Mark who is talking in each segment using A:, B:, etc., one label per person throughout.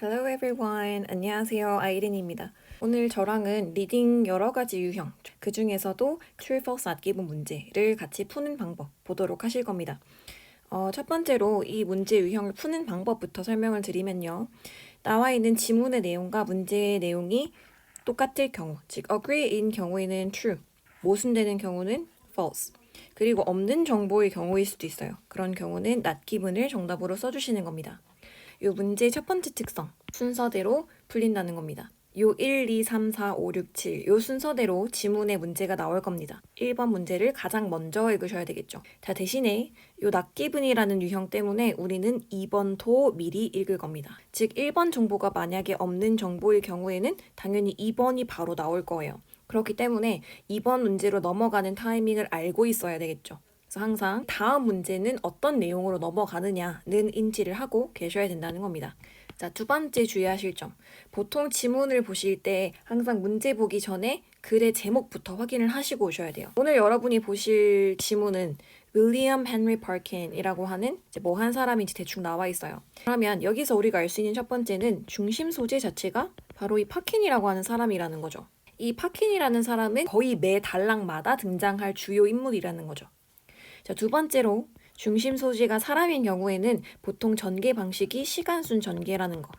A: Hello everyone. 안녕하세요. 아이린입니다. 오늘 저랑은 리딩 여러 가지 유형, 그 중에서도 True False Not Given 문제를 같이 푸는 방법 보도록 하실 겁니다. 첫 번째로 이 문제 유형을 푸는 방법부터 설명을 드리면요. 나와 있는 지문의 내용과 문제의 내용이 똑같을 경우, 즉 agree인 경우에는 true, 모순되는 경우는 false, 그리고 없는 정보의 경우일 수도 있어요. 그런 경우는 not given을 정답으로 써주시는 겁니다. 이 문제의 첫 번째 특성, 순서대로 풀린다는 겁니다. 요 1, 2, 3, 4, 5, 6, 7, 요 순서대로 지문에 문제가 나올 겁니다. 1번 문제를 가장 먼저 읽으셔야 되겠죠. 자, 대신에 요 낫기분이라는 유형 때문에 우리는 2번도 미리 읽을 겁니다. 즉 1번 정보가 만약에 없는 정보일 경우에는 당연히 2번이 바로 나올 거예요. 그렇기 때문에 2번 문제로 넘어가는 타이밍을 알고 있어야 되겠죠. 그래서 항상 다음 문제는 어떤 내용으로 넘어가느냐는 인지를 하고 계셔야 된다는 겁니다. 자, 두 번째 주의하실 점. 보통 지문을 보실 때 항상 문제 보기 전에 글의 제목부터 확인을 하시고 오셔야 돼요. 오늘 여러분이 보실 지문은 윌리엄 헨리 파킨이라고 하는 뭐 한 사람인지 대충 나와 있어요. 그러면 여기서 우리가 알 수 있는 첫 번째는 중심 소재 자체가 바로 이 파킨이라고 하는 사람이라는 거죠. 이 파킨이라는 사람은 거의 매 단락마다 등장할 주요 인물이라는 거죠. 자, 두 번째로 중심 소재가 사람인 경우에는 보통 전개 방식이 시간순 전개라는 거.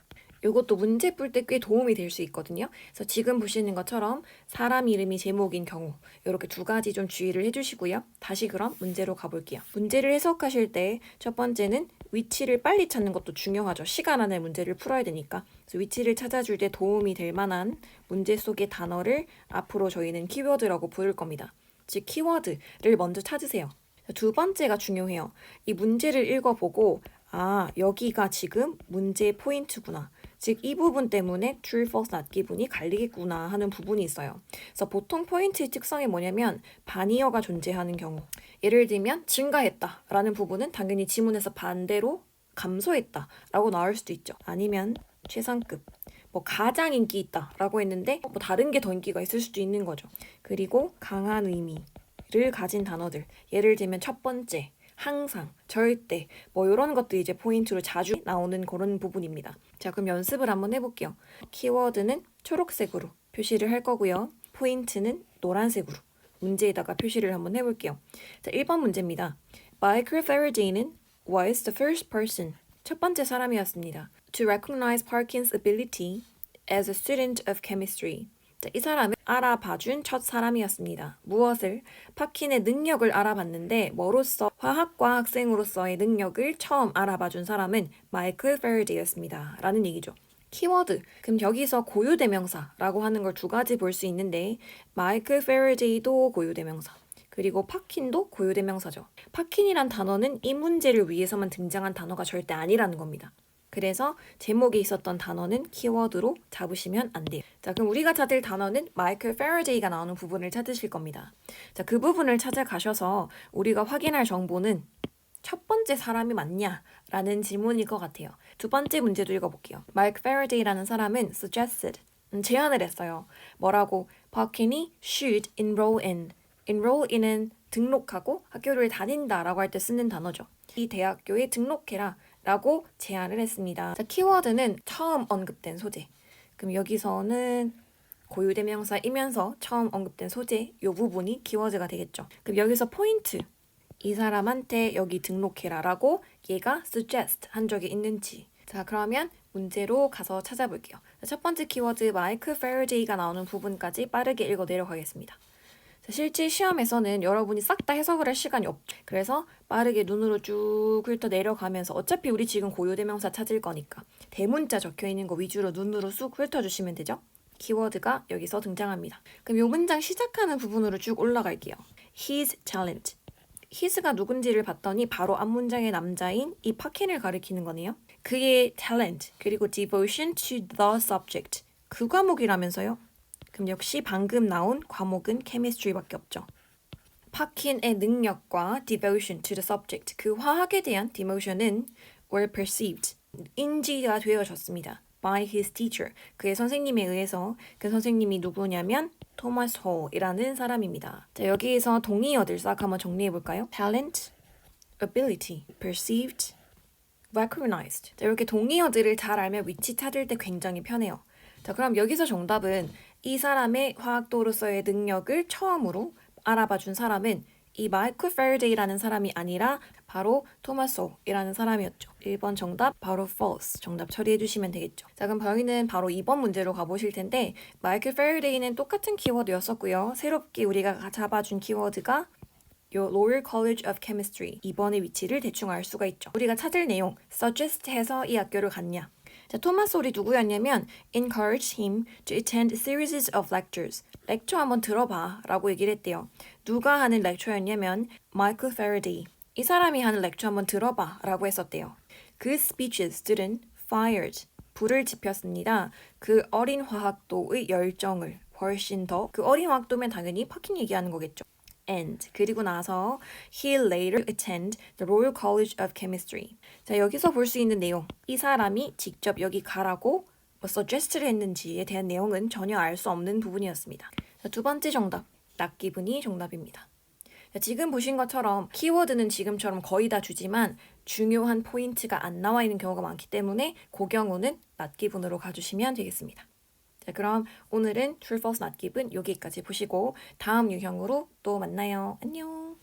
A: 이것도 문제 풀 때 꽤 도움이 될 수 있거든요. 그래서 지금 보시는 것처럼 사람 이름이 제목인 경우 이렇게 두 가지 좀 주의를 해주시고요. 다시 그럼 문제로 가볼게요. 문제를 해석하실 때 첫 번째는 위치를 빨리 찾는 것도 중요하죠. 시간 안에 문제를 풀어야 되니까. 그래서 위치를 찾아줄 때 도움이 될 만한 문제 속의 단어를 앞으로 저희는 키워드라고 부를 겁니다. 즉 키워드를 먼저 찾으세요. 두 번째가 중요해요. 이 문제를 읽어보고 여기가 지금 문제의 포인트구나. 즉 이 부분 때문에 true, false, not given이 갈리겠구나 하는 부분이 있어요. 그래서 보통 포인트의 특성이 뭐냐면 반이어가 존재하는 경우. 예를 들면 증가했다 라는 부분은 당연히 지문에서 반대로 감소했다 라고 나올 수도 있죠. 아니면 최상급. 뭐 가장 인기 있다 라고 했는데 뭐 다른 게 더 인기가 있을 수도 있는 거죠. 그리고 강한 의미를 가진 단어들. 예를 들면 첫 번째, 항상, 절대 뭐 이런 것도 이제 포인트로 자주 나오는 그런 부분입니다. 자, 그럼 연습을 한번 해볼게요. 키워드는 초록색으로 표시를 할 거고요. 포인트는 노란색으로 문제에다가 표시를 한번 해볼게요. 자, 1번 문제입니다. Michael Faraday는 was the first person, 첫 번째 사람이었습니다. To recognize Parkin's ability as a student of chemistry. 자, 이 사람은 알아봐준 첫 사람이었습니다. 무엇을? 파킨의 능력을 알아봤는데 뭐로서? 화학과 학생으로서의 능력을 처음 알아봐준 사람은 마이클 페러데이였습니다. 라는 얘기죠. 키워드. 그럼 여기서 고유대명사라고 하는 걸 두 가지 볼 수 있는데 마이클 페러데이도 고유대명사. 그리고 파킨도 고유대명사죠. 파킨이란 단어는 이 문제를 위해서만 등장한 단어가 절대 아니라는 겁니다. 그래서 제목에 있었던 단어는 키워드로 잡으시면 안 돼요. 자, 그럼 우리가 찾을 단어는 마이클 페러데이가 나오는 부분을 찾으실 겁니다. 자, 그 부분을 찾아가셔서 우리가 확인할 정보는 첫 번째 사람이 맞냐라는 질문일 것 같아요. 두 번째 문제도 읽어볼게요. 마이클 페러데이라는 사람은 suggested, 제안을 했어요. 뭐라고? 파킨이 should enroll in. enroll in은 등록하고 학교를 다닌다라고 할 때 쓰는 단어죠. 이 대학교에 등록해라 라고 제안을 했습니다. 자, 키워드는 처음 언급된 소재. 그럼 여기서는 고유대명사이면서 처음 언급된 소재 이 부분이 키워드가 되겠죠. 그럼 여기서 포인트. 이 사람한테 여기 등록해라 라고 얘가 suggest 한 적이 있는지. 자, 그러면 문제로 가서 찾아볼게요. 첫 번째 키워드 마이클 페러데이가 나오는 부분까지 빠르게 읽어 내려가겠습니다. 실제 시험에서는 여러분이 싹 다 해석을 할 시간이 없죠. 그래서 빠르게 눈으로 쭉 훑어 내려가면서 어차피 우리 지금 고유대명사 찾을 거니까 대문자 적혀있는 거 위주로 눈으로 쑥 훑어주시면 되죠. 키워드가 여기서 등장합니다. 그럼 이 문장 시작하는 부분으로 쭉 올라갈게요. His talent. his가 누군지를 봤더니 바로 앞문장의 남자인 이 파킨을 가리키는 거네요. 그의 talent 그리고 devotion to the subject. 그 과목이라면서요? 그럼 역시 방금 나온 과목은 chemistry밖에 없죠. 파킨의 능력과 devotion to the subject, 그 화학에 대한 devotion은 were perceived, 인지가 되어졌습니다. by his teacher, 그의 선생님에 의해서. 그 선생님이 누구냐면 토마스 홀이라는 사람입니다. 자, 여기에서 동의어들 싹 한번 정리해 볼까요? talent, ability, perceived, recognized. 자, 이렇게 동의어들을 잘 알면 위치 찾을 때 굉장히 편해요. 자, 그럼 여기서 정답은 이 사람의 화학도로서의 능력을 처음으로 알아봐 준 사람은 이 마이클 페러데이라는 사람이 아니라 바로 토마소이라는 사람이었죠. 1번 정답 바로 false. 정답 처리해 주시면 되겠죠. 자, 그럼 저희는 바로 2번 문제로 가보실 텐데 마이클 페러데이는 똑같은 키워드였었고요. 새롭게 우리가 잡아준 키워드가 요 Lower College of Chemistry 2번의 위치를 대충 알 수가 있죠. 우리가 찾을 내용 suggest 해서 이 학교를 갔냐. 자, 토마스 홀이 누구였냐면 encouraged him to attend series of lectures. 렉처 한번 들어봐 라고 얘기를 했대요. 누가 하는 렉처였냐면 마이클 페러데이. 이 사람이 하는 렉처 한번 들어봐 라고 했었대요. 그 speeches들은 fired. 불을 지폈습니다. 그 어린 화학도의 열정을 훨씬 더 그 어린 화학도면 당연히 파킹 얘기하는 거겠죠. And 그리고 나서 he later attend the Royal College of Chemistry. 자, 여기서 볼 수 있는 내용. 이 사람이 직접 여기 가라고 suggest를 했는지에 대한 내용은 전혀 알 수 없는 부분이었습니다. 자, 두 번째 정답. 낮 기분이 정답입니다. 자, 지금 보신 것처럼 키워드는 지금처럼 거의 다 주지만 중요한 포인트가 안 나와 있는 경우가 많기 때문에 그 경우는 낮 기분으로 가주시면 되겠습니다. 자, 그럼 오늘은 True False Not Given 여기까지 보시고 다음 유형으로 또 만나요. 안녕.